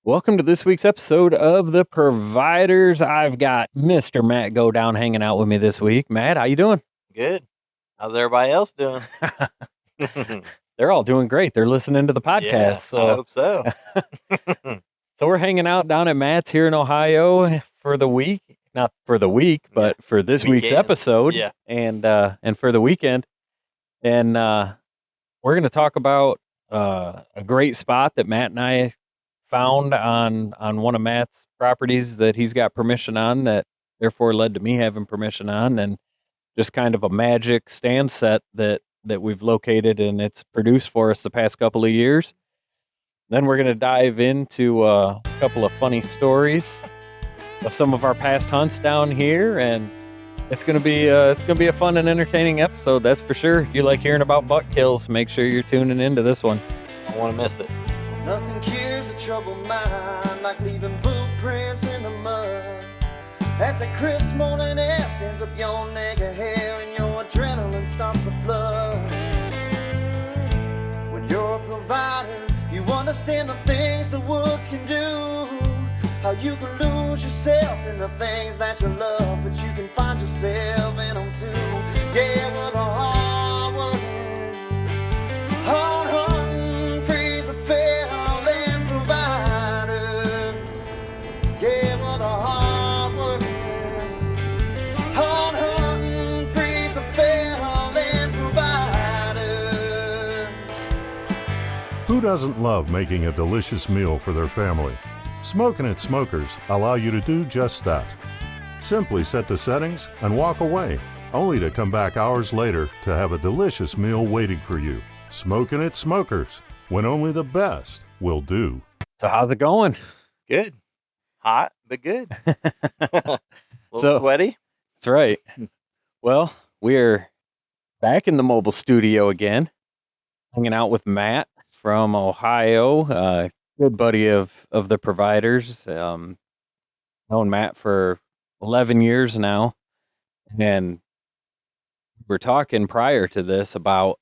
Welcome to this week's episode of The Providers. I've got Mr. Matt Godown hanging out with me this week. Matt, how you doing? Good. How's everybody else doing? They're all doing great. They're listening to the podcast. Yeah, I hope so. So we're hanging out down at Matt's here in Ohio for the week. Not for the week, but for this week's episode. Yeah. And for the weekend. And we're going to talk about a great spot that Matt and I found on one of Matt's properties that he's got permission on, that therefore led to me having permission on, and just kind of a magic stand set that we've located, and it's produced for us the past couple of years. Then we're going to dive into a couple of funny stories of some of our past hunts down here, and it's going to be a fun and entertaining episode, that's for sure. If you like hearing about buck kills, make sure you're tuning into this one. I don't want to miss it. Nothing cures a troubled mind like leaving boot prints in the mud. As that crisp morning air stands up your neck of hair and your adrenaline starts to flood. When you're a provider, you understand the things the woods can do. How you can lose yourself in the things that you love, but you can find yourself in them too. Yeah, we're the hard-working, hard-hunting, freeze of fair land providers. Yeah, we're the hard-working, hard-hunting, freeze of fair land providers. Who doesn't love making a delicious meal for their family? Smokin' at Smokers allow you to do just that. Simply set the settings and walk away, only to come back hours later to have a delicious meal waiting for you. Smokin' at Smokers, when only the best will do. So how's it going? Good. Hot, but good. A little sweaty. That's right. Well, we're back in the mobile studio again, hanging out with Matt from Ohio, good buddy of the Providers. Known Matt for 11 years now, and we're talking prior to this about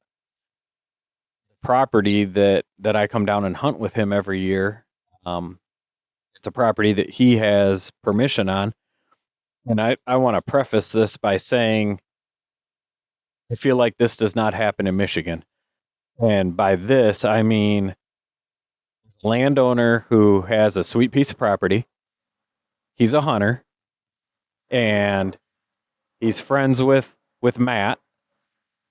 the property that I come down and hunt with him every year. It's a property that he has permission on, and I want to preface this by saying I feel like this does not happen in Michigan, and by this I mean landowner who has a sweet piece of property. He's a hunter, and he's friends with Matt,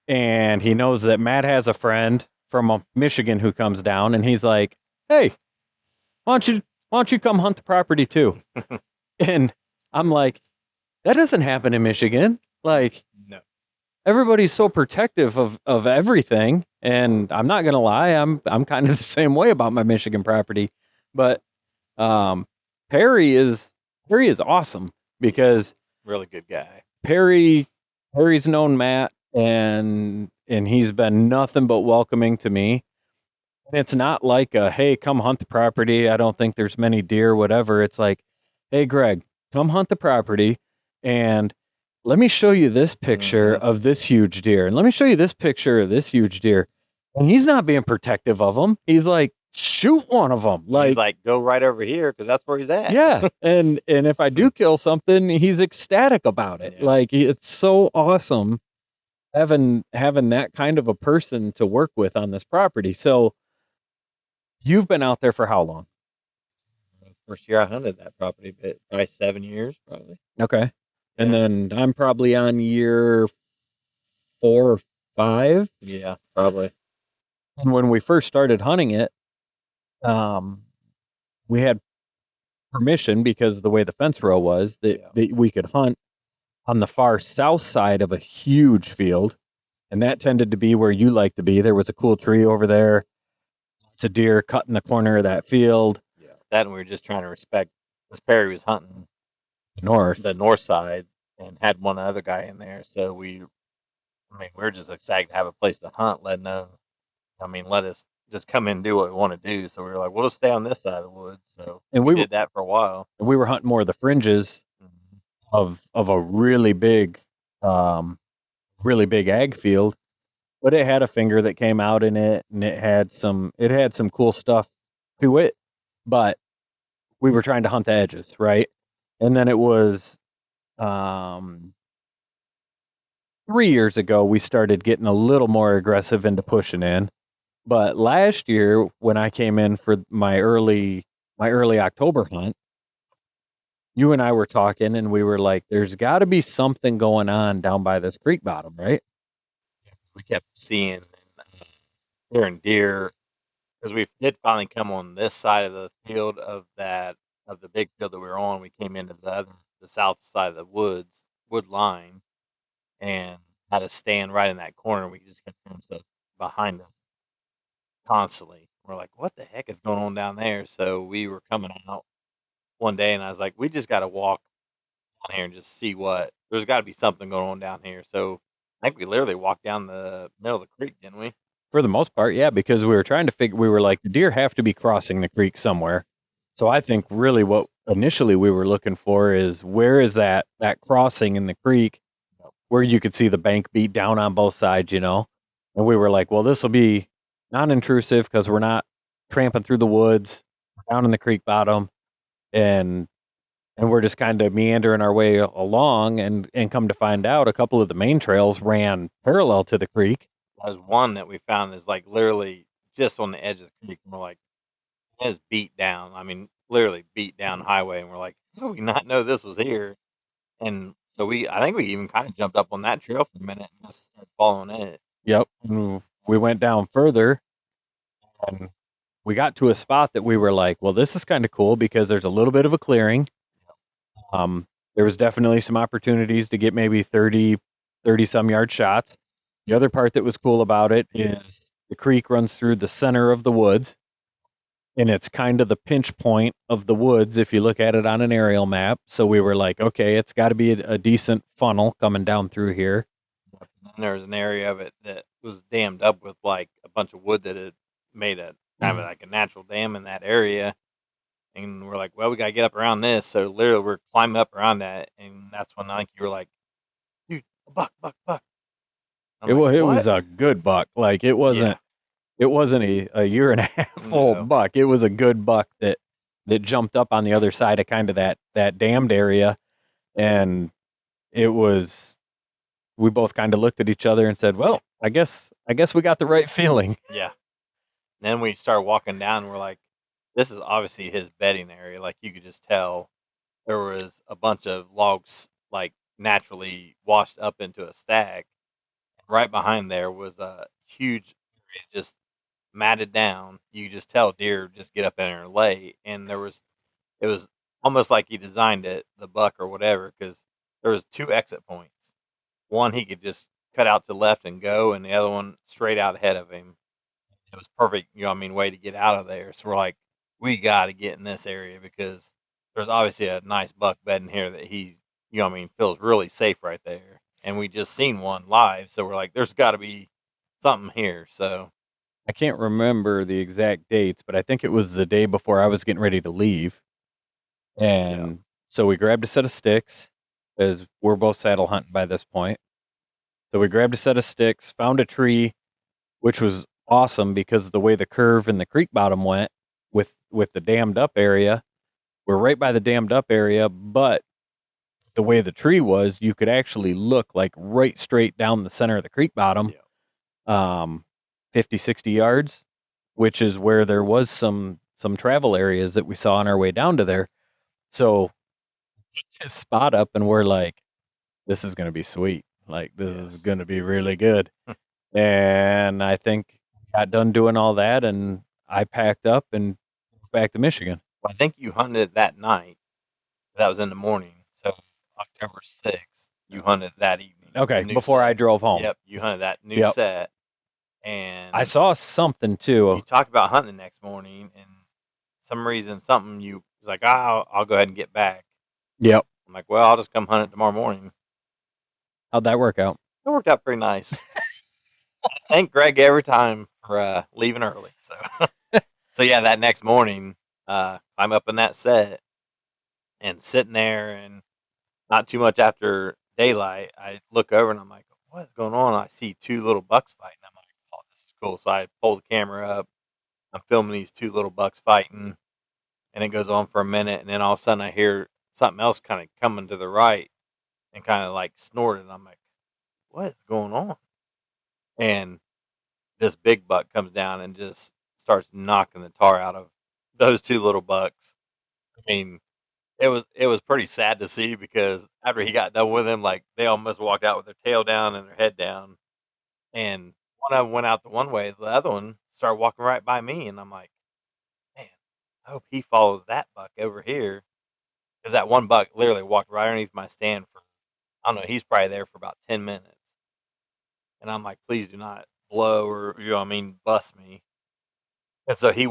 and he knows that Matt has a friend from Michigan who comes down, and he's like, "Hey, why don't you come hunt the property too?" And I'm like, that doesn't happen in Michigan. Like, No. Everybody's so protective of everything, and I'm not gonna lie, I'm kind of the same way about my Michigan property. But Perry is awesome because Really good guy. Perry's known Matt, and he's been nothing but welcoming to me. And it's not like a, hey, come hunt the property, I don't think there's many deer, whatever. It's like, hey, Greg, come hunt the property, and let me show you this picture of this huge deer, and let me show you this picture of this huge deer. And he's not being protective of them. He's like, shoot one of them. He's like, go right over here because that's where he's at. Yeah. And if I do kill something, he's ecstatic about it. Yeah. Like, it's so awesome having that kind of a person to work with on this property. So you've been out there for how long? First year I hunted that property, but probably 7 years, probably. Okay. And Yeah. then I'm probably on year 4 or 5. Yeah, probably. And when we first started hunting it, we had permission because of the way the fence row was that we could hunt on the far south side of a huge field. And that tended to be where you like to be. There was a cool tree over there. It's a deer cut in the corner of that field. Yeah. That, and we were just trying to respect, because Perry was hunting North. the north side and had one other guy in there. So we were just excited to have a place to hunt, let us just come in and do what we want to do. So we were like, we'll just stay on this side of the woods. So And we did that for a while. And we were hunting more of the fringes of a really big ag field. But it had a finger that came out in it, and it had some cool stuff to it. But we were trying to hunt the edges, right? And then it was 3 years ago we started getting a little more aggressive into pushing in. But last year when I came in for my early October hunt, you and I were talking and we were like, there's got to be something going on down by this creek bottom, right? We kept seeing hearing deer because we did finally come on this side of the field of the big field that we were on. We came into the south side of the wood line, and had to stand right in that corner. We just kept hearing stuff behind us constantly. We're like, what the heck is going on down there? So we were coming out one day, and I was like, we just got to walk down here and just see what. There's got to be something going on down here. So I think we literally walked down the middle of the creek, didn't we? For the most part, yeah, because we were trying to figure, we were like, the deer have to be crossing the creek somewhere. So I think really what initially we were looking for is where is that crossing in the creek where you could see the bank beat down on both sides, And we were like, well, this will be non-intrusive because we're not tramping through the woods down in the creek bottom, and we're just kind of meandering our way along, and come to find out a couple of the main trails ran parallel to the creek. There's one that we found is like literally just on the edge of the creek, and we're like, it's beat down. I mean, literally beat down highway, and we're like, how do we not know this was here? And so I think we even kind of jumped up on that trail for a minute and just started following it. Yep. We went down further, and we got to a spot that we were like, well, this is kind of cool because there's a little bit of a clearing. There was definitely some opportunities to get maybe 30 some yard shots. The other part that was cool about it is the creek runs through the center of the woods, and it's kind of the pinch point of the woods if you look at it on an aerial map. So we were like, okay, it's got to be a decent funnel coming down through here. And there was an area of it that was dammed up with like a bunch of wood that had made a kind of like a natural dam in that area. And we're like, well, we got to get up around this. So literally we're climbing up around that. And that's when I think you were like, dude, a buck. It was a good buck. Like it wasn't a year and a half old buck. It was a good buck that jumped up on the other side of kind of that dammed area. And it was, we both kind of looked at each other and said, well, I guess we got the right feeling. Yeah. And then we started walking down, and we're like, this is obviously his bedding area. Like you could just tell there was a bunch of logs like naturally washed up into a stack. Right behind there was a huge area just matted down. You could just tell deer just get up in there and lay. And it was almost like he designed it, the buck or whatever, because there was 2 exit points. One he could just cut out to the left and go, and the other one straight out ahead of him. It was perfect, way to get out of there. So we're like, we got to get in this area because there's obviously a nice buck bed in here that he, feels really safe right there. And we just seen one live, so we're like, there's got to be something here. So I can't remember the exact dates, but I think it was the day before I was getting ready to leave. And so we grabbed a set of sticks, because we're both saddle hunting by this point. So we grabbed a set of sticks, found a tree, which was awesome because of the way the curve in the creek bottom went with the dammed up area. We're right by the dammed up area, but the way the tree was, you could actually look like right straight down the center of the creek bottom, 50, 60 yards, which is where there was some travel areas that we saw on our way down to there. So just spot up, and we're like, this is going to be sweet. Like, this is going to be really good. And I think we got done doing all that, and I packed up and back to Michigan. Well, I think you hunted that night. That was in the morning. So October 6th, you hunted that evening. Okay, before I drove home. Yep, you hunted that new set. And I saw something too. You talked about hunting the next morning, and some reason, something you was like, I'll go ahead and get back. Yep. I'm like, well, I'll just come hunt it tomorrow morning. How'd that work out? It worked out pretty nice. I thank Greg every time for leaving early. So, so yeah, that next morning, I'm up in that set and sitting there, and not too much after daylight, I look over and I'm like, what's going on? I see 2 little bucks fighting. I'm like, oh, this is cool. So I pull the camera up. I'm filming these 2 little bucks fighting, and it goes on for a minute, and then all of a sudden I hear something else kind of coming to the right and kind of like snorting. I'm like, what is going on? And this big buck comes down and just starts knocking the tar out of those two little bucks. I mean, it was pretty sad to see because after he got done with him, like they almost walked out with their tail down and their head down, and one of them went out the one way, the other one started walking right by me, and I'm like, man, I hope he follows that buck over here because that one buck literally walked right underneath my stand for I don't know, he's probably there for about 10 minutes, and I'm like, please do not blow or bust me. And so he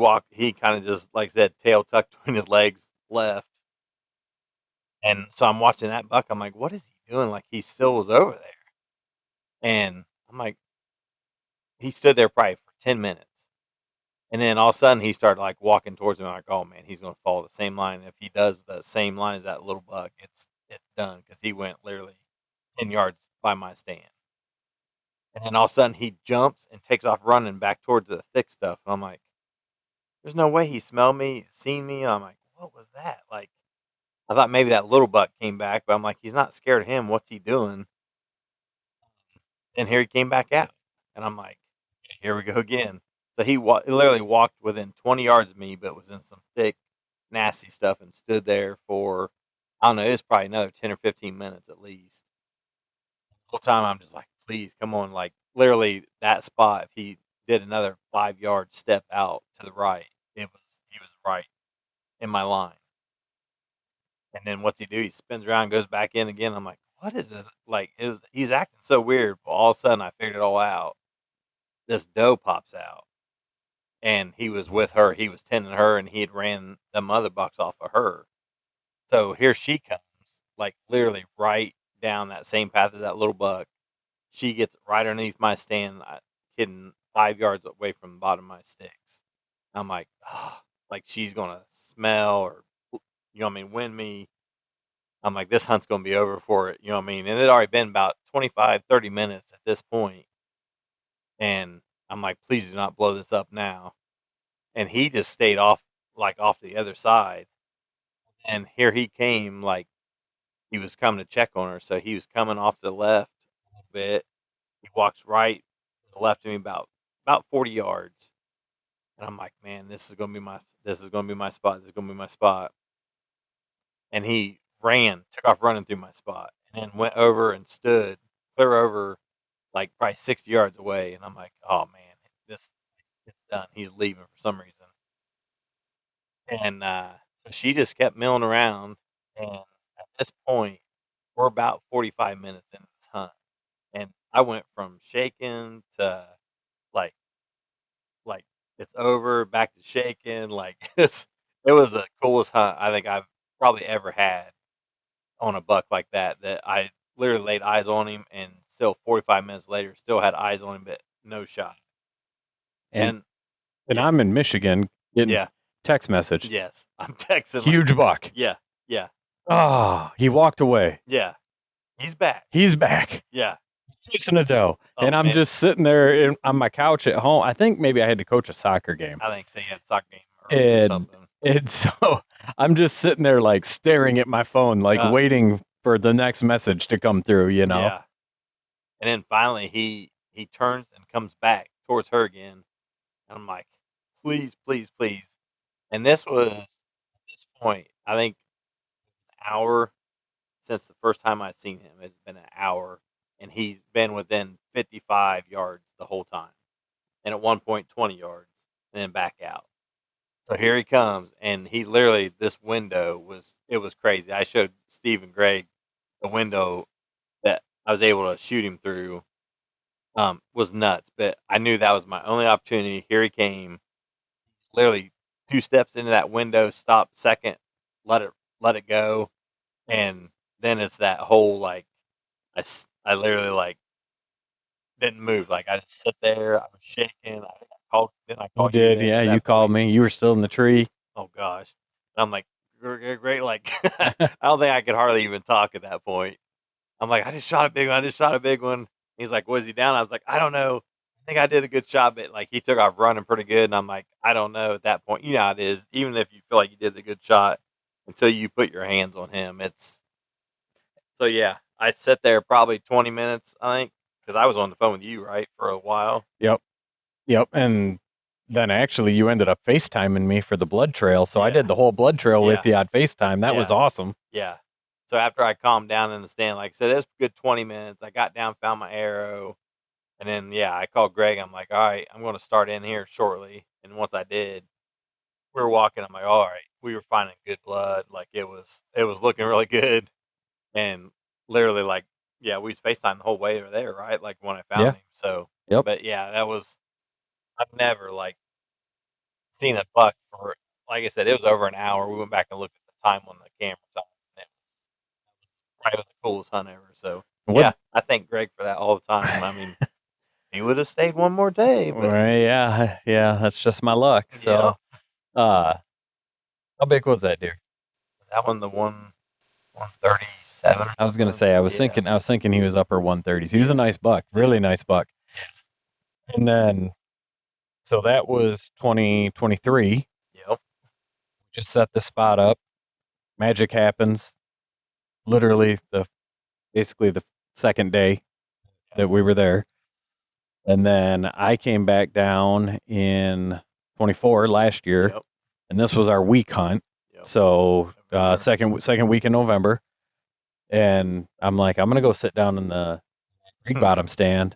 kind of just like I said, tail tucked between his legs, left. And so I'm watching that buck. I'm like, what is he doing? Like he still was over there. And I'm like, he stood there probably for 10 minutes. And then all of a sudden he started like walking towards me. I'm like, oh man, he's going to follow the same line. If he does the same line as that little buck, it's done because he went literally 10 yards by my stand. And then all of a sudden he jumps and takes off running back towards the thick stuff. And I'm like, there's no way he smelled me, seen me. And I'm like, what was that? Like, I thought maybe that little buck came back, but I'm like, he's not scared of him. What's he doing? And here he came back out, and I'm like, here we go again. So he literally walked within 20 yards of me, but was in some thick, nasty stuff, and stood there for I don't know. It was probably another 10 or 15 minutes at least. The whole time I'm just like, please come on, like literally that spot. If he did another 5 yard step out to the right, he was right in my line. And then what's he do? He spins around, goes back in again. I'm like, what is this? Like, he's acting so weird. But all of a sudden, I figured it all out. This doe pops out, and he was with her. He was tending her, and he had ran them other bucks off of her. So here she comes, like literally right down that same path as that little buck. She gets right underneath my stand, kidding 5 yards away from the bottom of my sticks. I'm like, oh, like she's gonna smell or wind me. I'm like, this hunt's going to be over for it. And it had already been about 25, 30 minutes at this point. And I'm like, please do not blow this up now. And he just stayed off the other side. And here he came, like he was coming to check on her. So he was coming off to the left a little bit. He walks right to the left of me about 40 yards. And I'm like, man, this is going to be my spot. This is going to be my spot. And he took off running through my spot, and then went over and stood clear over, like probably 60 yards away. And I'm like, oh man, it's done. He's leaving for some reason. And so she just kept milling around. And at this point, we're about 45 minutes into this hunt, and I went from shaking to like it's over, back to shaking. Like it was the coolest hunt I think I've probably ever had on a buck like that I literally laid eyes on him, and still 45 minutes later still had eyes on him, but no shot. And yeah. I'm in Michigan getting Yeah. text message. Yes, I'm texting. Huge buck. Yeah. Oh, he walked away. Yeah, he's back. Yeah. Chasing a doe. Oh, and I'm man. just sitting there on my couch at home. I think maybe I had to coach a soccer game. I think so. Yeah, soccer game or something. And so I'm just sitting there like staring at my phone, like waiting for the next message to come through, Yeah. And then finally he turns and comes back towards her again. And I'm like, please, please, please. And this was at this point, I think an hour since the first time I'd seen him. It's been an hour, and he's been within 55 yards the whole time. And at one point 20 yards, and then back out. So here he comes, and he literally, this window was crazy. I showed Steve and Greg the window that I was able to shoot him through. Was nuts, but I knew that was my only opportunity. Here he came, literally 2 steps into that window, stopped second, let it go, and then it's that whole like I literally like didn't move. Like I just sit there. I was shaking. I called. Then I called you. Yeah, you called me. You were still in the tree. Oh gosh, and I'm like, great. Like I don't think I could hardly even talk at that point. I'm like, I just shot a big one. He's like, was he down? I was like, I don't know. think I did a good shot, but like he took off running pretty good, and I'm like, I don't know at that point. You know how it is. Even if you feel like you did a good shot, until you put your hands on him, it's so yeah. I sat there probably 20 minutes, I think, because I was on the phone with you, right, for a while. Yep. And then actually you ended up FaceTiming me for the blood trail. So I Yeah. did the whole blood trail with Yeah. you on FaceTime. That was Yeah. awesome. Yeah. So after I calmed down in the stand, like I said, it was a good 20 minutes. I got down, found my arrow, and then I called Greg. I'm like, all right, I'm going to start in here shortly. And once I did, we were walking. I'm like, all right, we were finding good blood. Like it was looking really good. And literally, like, we was FaceTime the whole way over there, right? Like when I found Yeah. him. So, Yep. but yeah, that was I've never like seen a buck for, like I said, it was over an hour. We went back and looked at the time on the camera. And it was probably the coolest hunt ever. So What? I thank Greg for that all the time. I mean, he would have stayed one more day, but Well, yeah. That's just my luck. So, how big was that deer? that one the 137. I was gonna say I was thinking he was upper 130s. He was a nice buck, really nice buck. And then, so that was 2023. Yep. Just set the spot up. Magic happens. Literally basically the second day that we were there. And then I came back down in 24 last year, Yep. and this was our week hunt. Yep. So November. second week in November, and I'm like, I'm gonna go sit down in the creek bottom stand.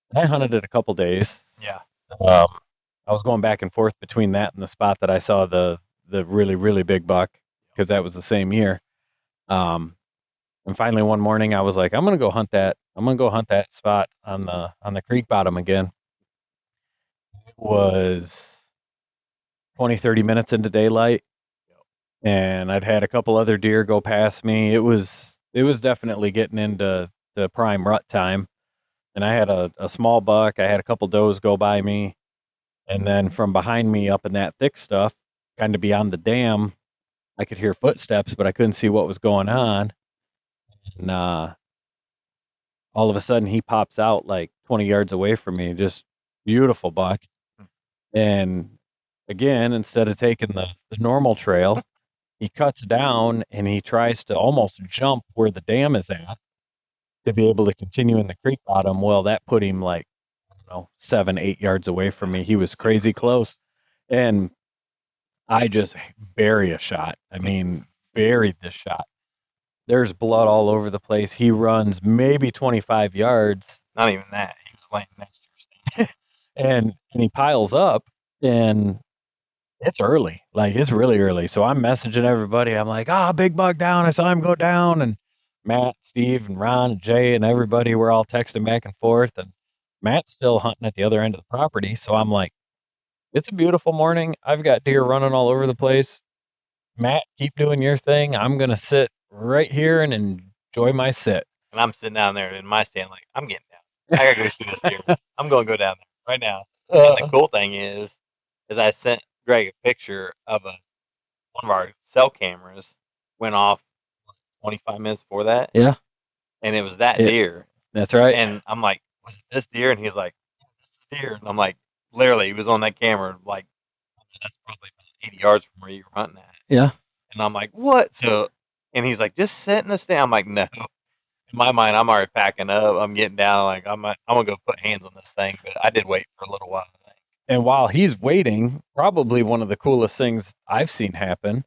And I hunted it a couple days. Yeah. I was going back and forth between that and the spot that I saw the really really big buck, because that was the same year. And finally one morning I was like, I'm gonna go hunt that spot on the creek bottom again. It was 20-30 minutes into daylight, and I'd had a couple other deer go past me. It was definitely getting into the prime rut time, and I had a small buck. I had a couple does go by me, and then from behind me up in that thick stuff, kind of beyond the dam, I could hear footsteps, but I couldn't see what was going on. And all of a sudden he pops out like 20 yards away from me, just beautiful buck. And again, instead of taking the normal trail, he cuts down and he tries to almost jump where the dam is at to be able to continue in the creek bottom. Well, that put him like, 7-8 yards away from me. He was crazy close. And I just bury a shot. I mean, buried this shot. There's blood all over the place. He runs maybe 25 yards. Not even that. He was laying next to your stand. and he piles up, and it's early. Like, it's really early. So I'm messaging everybody. I'm like, big buck down. I saw him go down. And Matt, Steve, and Ron, and Jay, and everybody were all texting back and forth. And Matt's still hunting at the other end of the property. So I'm like, it's a beautiful morning. I've got deer running all over the place. Matt, keep doing your thing. I'm going to sit right here and enjoy my sit. And I'm sitting down there in my stand like, I'm getting down. I got to go see this deer. I'm going to go down there right now. And the cool thing is I sent Greg a picture of one of our cell cameras went off 25 minutes before that. Yeah. And it was that deer. That's right. And I'm like, was it this deer? And he's like, it's this deer. And I'm like, literally, he was on that camera, like, that's probably about 80 yards from where you were hunting at. Yeah. And I'm like, what? So, and he's like, just sit in the stand. I'm like, no. In my mind, I'm already packing up. I'm getting down. Like, I'm going to go put hands on this thing. But I did wait for a little while, I think. And while he's waiting, probably one of the coolest things I've seen happen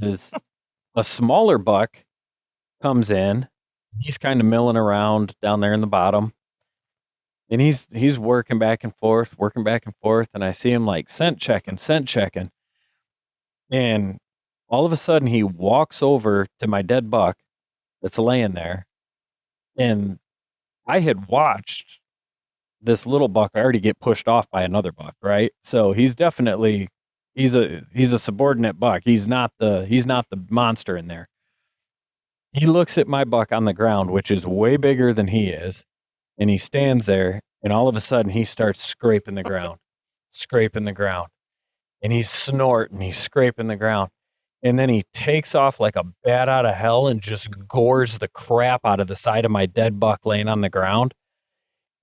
is a smaller buck comes in. He's kind of milling around down there in the bottom. And he's working back and forth. And I see him like scent checking. And all of a sudden he walks over to my dead buck that's laying there. And I had watched this little buck already get pushed off by another buck, right? So he's definitely he's a subordinate buck. He's not the monster in there. He looks at my buck on the ground, which is way bigger than he is, and he stands there, and all of a sudden he starts scraping the ground. And he's snorting, he's scraping the ground. And then he takes off like a bat out of hell and just gores the crap out of the side of my dead buck laying on the ground.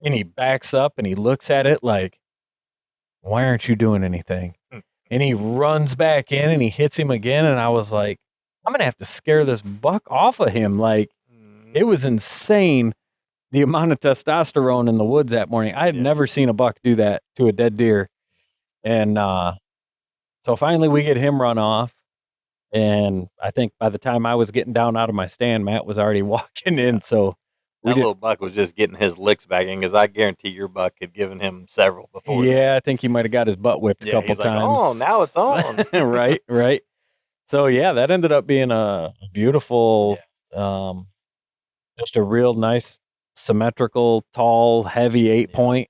And he backs up and he looks at it like, why aren't you doing anything? And he runs back in and he hits him again. And I was like, I'm going to have to scare this buck off of him. Like, it was insane the amount of testosterone in the woods that morning. I had never seen a buck do that to a dead deer. And so finally we get him run off. And I think by the time I was getting down out of my stand, Matt was already walking in. So that little buck was just getting his licks back in, because I guarantee your buck had given him several before. Yeah, I think he might have got his butt whipped a couple times. Like, oh, now it's on. Right. So yeah, that ended up being a beautiful, just a real nice, symmetrical, tall, heavy 8-point.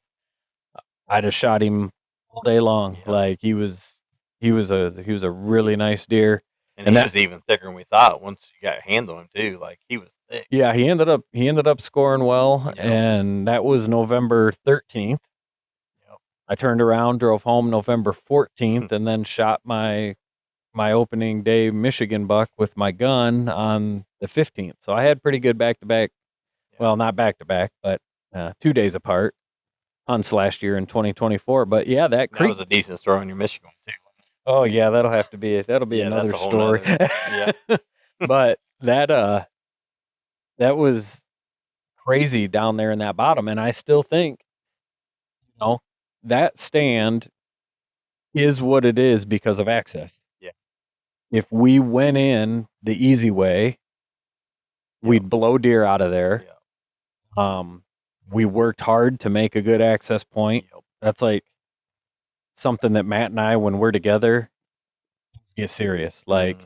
I just shot him all day long. Like he was a really nice deer. And that was even thicker than we thought once you got your hands on him too. Like he was thick. Yeah, he ended up scoring well, and that was November 13th. I turned around, drove home November 14th, and then shot my opening day Michigan buck with my gun on the 15th. So I had pretty good back-to-back, well, not back-to-back, but 2 days apart hunts last year in 2024. But yeah, that was a decent story on your Michigan too. Oh yeah, that'll be another story. But that was crazy down there in that bottom, and I still think, that stand is what it is because of access. Yeah. If we went in the easy way, we'd blow deer out of there. We worked hard to make a good access point. That's like something that Matt and I, when we're together, get serious. Like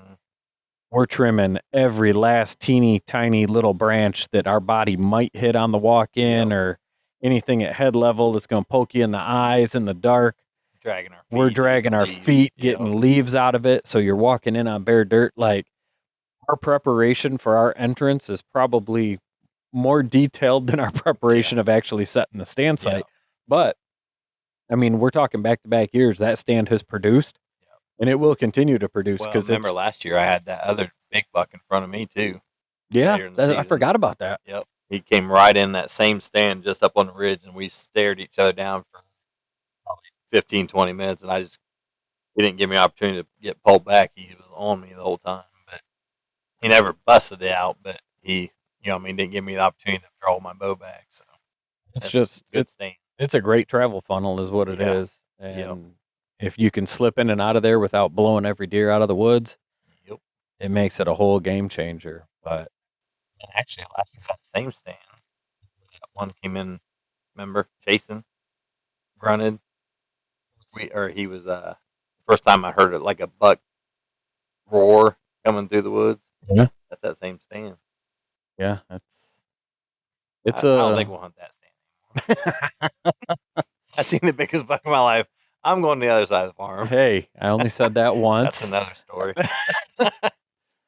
we're trimming every last teeny tiny little branch that our body might hit on the walk in, or anything at head level that's going to poke you in the eyes in the dark. We're dragging our feet, getting leaves out of it. So you're walking in on bare dirt. Like our preparation for our entrance is probably more detailed than our preparation of actually setting the stand site. But I mean, we're talking back-to-back years. That stand has produced, and it will continue to produce. Well, remember last year I had that other big buck in front of me too. Yeah, I forgot about that. Yep, he came right in that same stand just up on the ridge, and we stared each other down for probably 15, 20 minutes, and he didn't give me an opportunity to get pulled back. He was on me the whole time, but he never busted it out. But he, didn't give me the opportunity to draw my bow back. So it's just good stand. It's a great travel funnel is what it is. And if you can slip in and out of there without blowing every deer out of the woods, it makes it a whole game changer. But actually, last year that same stand, that one came in, remember, chasing, grunted. He was first time I heard it like a buck roar coming through the woods. Yeah. That's that same stand. Yeah, I don't think we'll hunt that stand. I've seen the biggest buck in my life. I'm going to the other side of the farm. Hey, I only said that once. That's another story.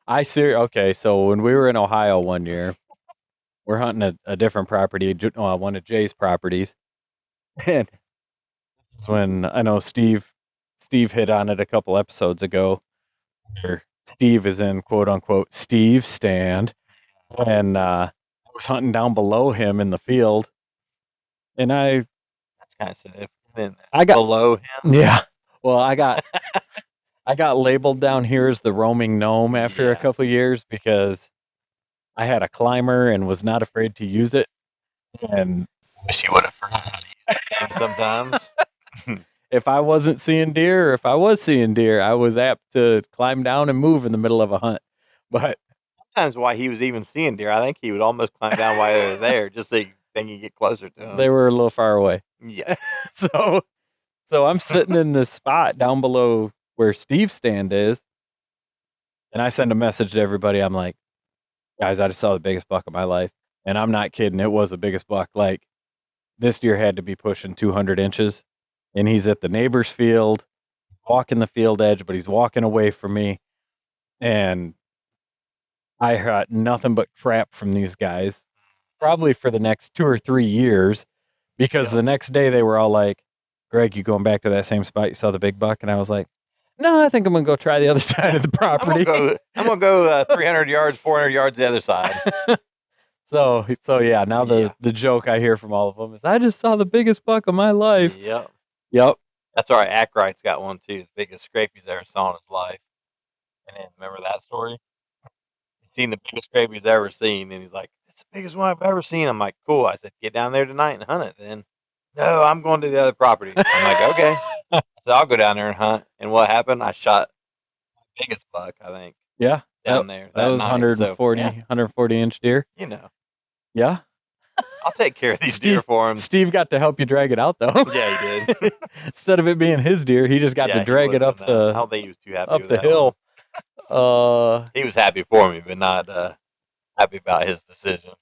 Okay, so when we were in Ohio one year, we're hunting a different property, one of Jay's properties, and when I know Steve hit on it a couple episodes ago, where Steve is in quote unquote Steve's stand, and I was hunting down below him in the field. And that's kind of significant. I got below him. Yeah. Well, I got labeled down here as the roaming gnome after a couple of years because I had a climber and was not afraid to use it. And wish you would have forgotten to use that thing sometimes. If I wasn't seeing deer, or if I was seeing deer, I was apt to climb down and move in the middle of a hunt. But sometimes while he was even seeing deer, I think he would almost climb down while they were there, just so you get closer to them. They were a little far away. Yeah. So I'm sitting in this spot down below where Steve's stand is, and I send a message to everybody. I'm like, guys, I just saw the biggest buck of my life. And I'm not kidding. It was the biggest buck. Like, this deer had to be pushing 200 inches. And he's at the neighbor's field, walking the field edge, but he's walking away from me. And I heard nothing but crap from these guys, probably for the next 2 or 3 years, because the next day they were all like, Greg, you going back to that same spot you saw the big buck? And I was like, no, I think I'm going to go try the other side of the property. I'm going to go 300 yards, 400 yards the other side. So yeah. Now the joke I hear from all of them is, I just saw the biggest buck of my life. Yep. Yep. That's all right. Ackright's got one too. The biggest scrape he's ever saw in his life. And then remember that story? He's seen the biggest scrape he's ever seen, and he's like, "It's the biggest one I've ever seen." I'm like, "Cool." I said, "Get down there tonight and hunt it." Then, no, I'm going to the other property. I'm like, "Okay." I said, "I'll go down there and hunt." And what happened? I shot the biggest buck, I think, Yeah. down there That was night. 140, So, 140 inch deer. you know, Yeah. I'll take care of these deer for him. Steve got to help you drag it out, though. Yeah, he did. Instead of it being his deer, he just got to drag it up I the don't think he was too happy up with the that hill. one. He was happy for me, but not happy about his decision.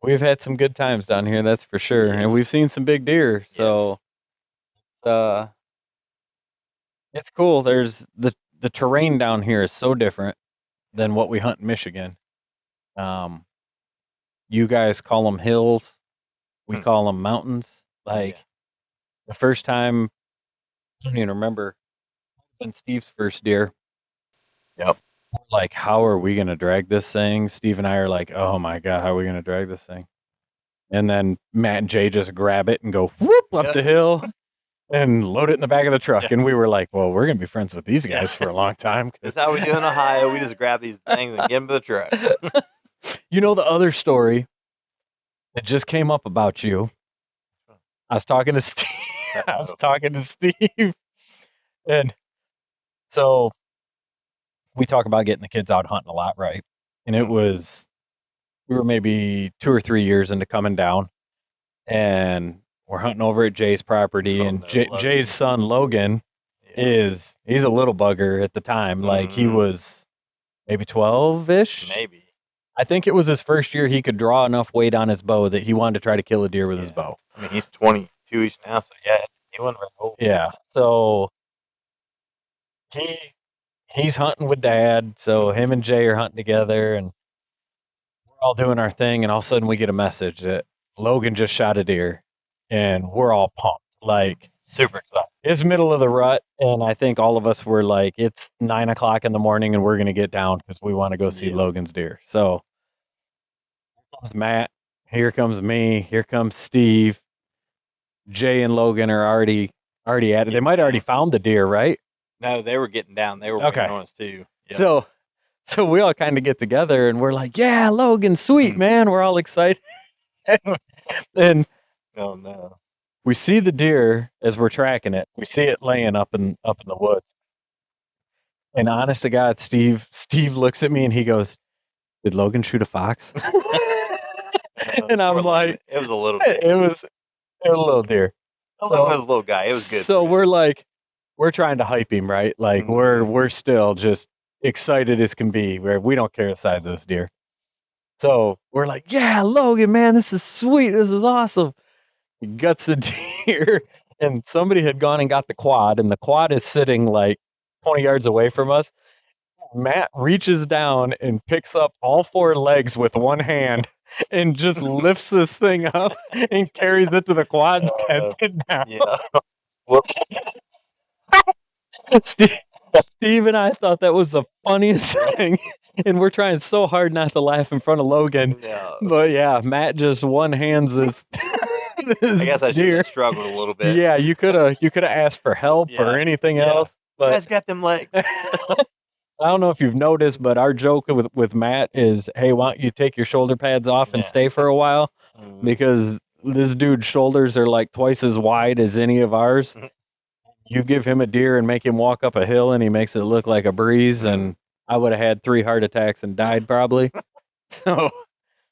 We've had some good times down here, that's for sure, and we've seen some big deer. So, it's cool. There's the terrain down here is so different than what we hunt in Michigan. You guys call them hills, we call them mountains. Like the first time, I don't even remember, when Steve's first deer. Yep. Like, how are we gonna drag this thing? Steve and I are like, oh my god, how are we gonna drag this thing? And then Matt and Jay just grab it and go whoop up the hill and load it in the back of the truck. And we were like, well, we're gonna be friends with these guys for a long time. That's how we do in Ohio. We just grab these things and get them to the truck. You know the other story that just came up about you? I was talking to Steve. And so we talk about getting the kids out hunting a lot, right? And we were maybe 2 or 3 years into coming down, and we're hunting over at Jay's property, and Jay's son Logan he's a little bugger at the time. Like he was maybe 12-ish. Maybe. I think it was his first year he could draw enough weight on his bow that he wanted to try to kill a deer with his bow. I mean, he's 22-ish now, so yeah, he wasn't very old. Yeah, so he's hunting with Dad, so him and Jay are hunting together, and we're all doing our thing, and all of a sudden we get a message that Logan just shot a deer, and we're all pumped, like super excited. It's middle of the rut, and I think all of us were like, it's 9 o'clock in the morning, and we're gonna get down because we want to go see Logan's deer. So here comes Matt, here comes me, here comes Steve. Jay and Logan are already at it. They might have already found the deer, right? No, they were getting down. They were waiting on us too. Yep. So we all kind of get together and we're like, yeah, Logan, sweet, man. We're all excited. And oh no, we see the deer as we're tracking it. We see it laying up in the woods. And honest to God, Steve looks at me and he goes, "Did Logan shoot a fox?" And I'm like, it was a little bit. It was a little deer. It was a little guy. It was good. So we're trying to hype him, right? Like we're still just excited as can be. Where we don't care the size of this deer. So we're like, yeah, Logan, man, this is sweet. This is awesome. He guts the deer, and somebody had gone and got the quad, and the quad is sitting like 20 yards away from us. Matt reaches down and picks up all 4 legs with one hand and just lifts this thing up and carries it to the quad and sets it down. Yeah. Steve and I thought that was the funniest thing, and we're trying so hard not to laugh in front of Logan. Yeah. But yeah, Matt just one hands this. I guess I should have struggled a little bit. Yeah, you could have asked for help or anything else. But you guys got them legs. I don't know if you've noticed, but our joke with Matt is, hey, why don't you take your shoulder pads off and stay for a while? Because this dude's shoulders are like twice as wide as any of ours. You give him a deer and make him walk up a hill and he makes it look like a breeze, and I would have had 3 heart attacks and died probably. So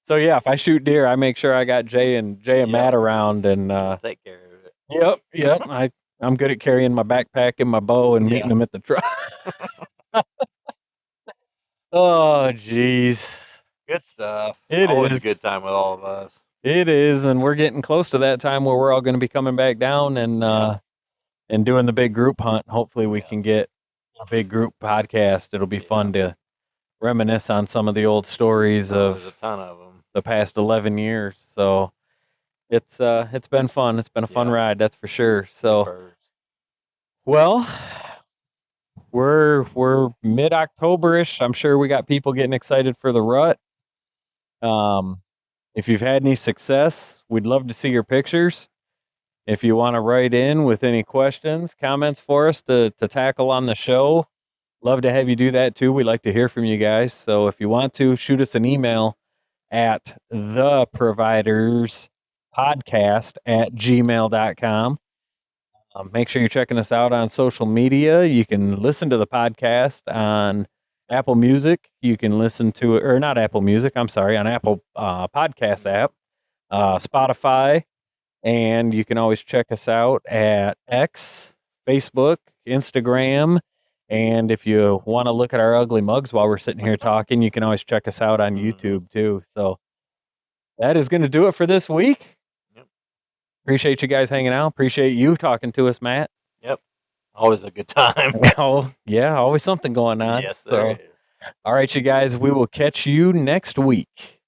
yeah, if I shoot deer, I make sure I got Jay and Matt around, and take care of it. Yep. I'm good at carrying my backpack and my bow and meeting them at the truck. Oh, jeez. Good stuff. It Always is a good time with all of us. It is, and we're getting close to that time where we're all going to be coming back down and doing the big group hunt. Hopefully we can get a big group podcast. It'll be fun to reminisce on some of the old stories There's a ton of them. The past 11 years. So it's been fun. It's been a fun ride, that's for sure. So, well, we're mid-October-ish. I'm sure we got people getting excited for the rut. If you've had any success, we'd love to see your pictures. If you want to write in with any questions, comments for us to tackle on the show, love to have you do that too. We like to hear from you guys. So if you want to, shoot us an email at theproviderspodcast@gmail.com. Make sure you're checking us out on social media. You can listen to the podcast on Apple Music. You can listen to it, or not Apple Music, I'm sorry, on Apple Podcast app, Spotify, and you can always check us out at X, Facebook, Instagram. And if you want to look at our ugly mugs while we're sitting here talking, you can always check us out on YouTube too. So that is going to do it for this week. Yep. Appreciate you guys hanging out. Appreciate you talking to us, Matt. Yep. Always a good time. Oh, yeah, always something going on. Yes, so, there is. All right, you guys, we will catch you next week.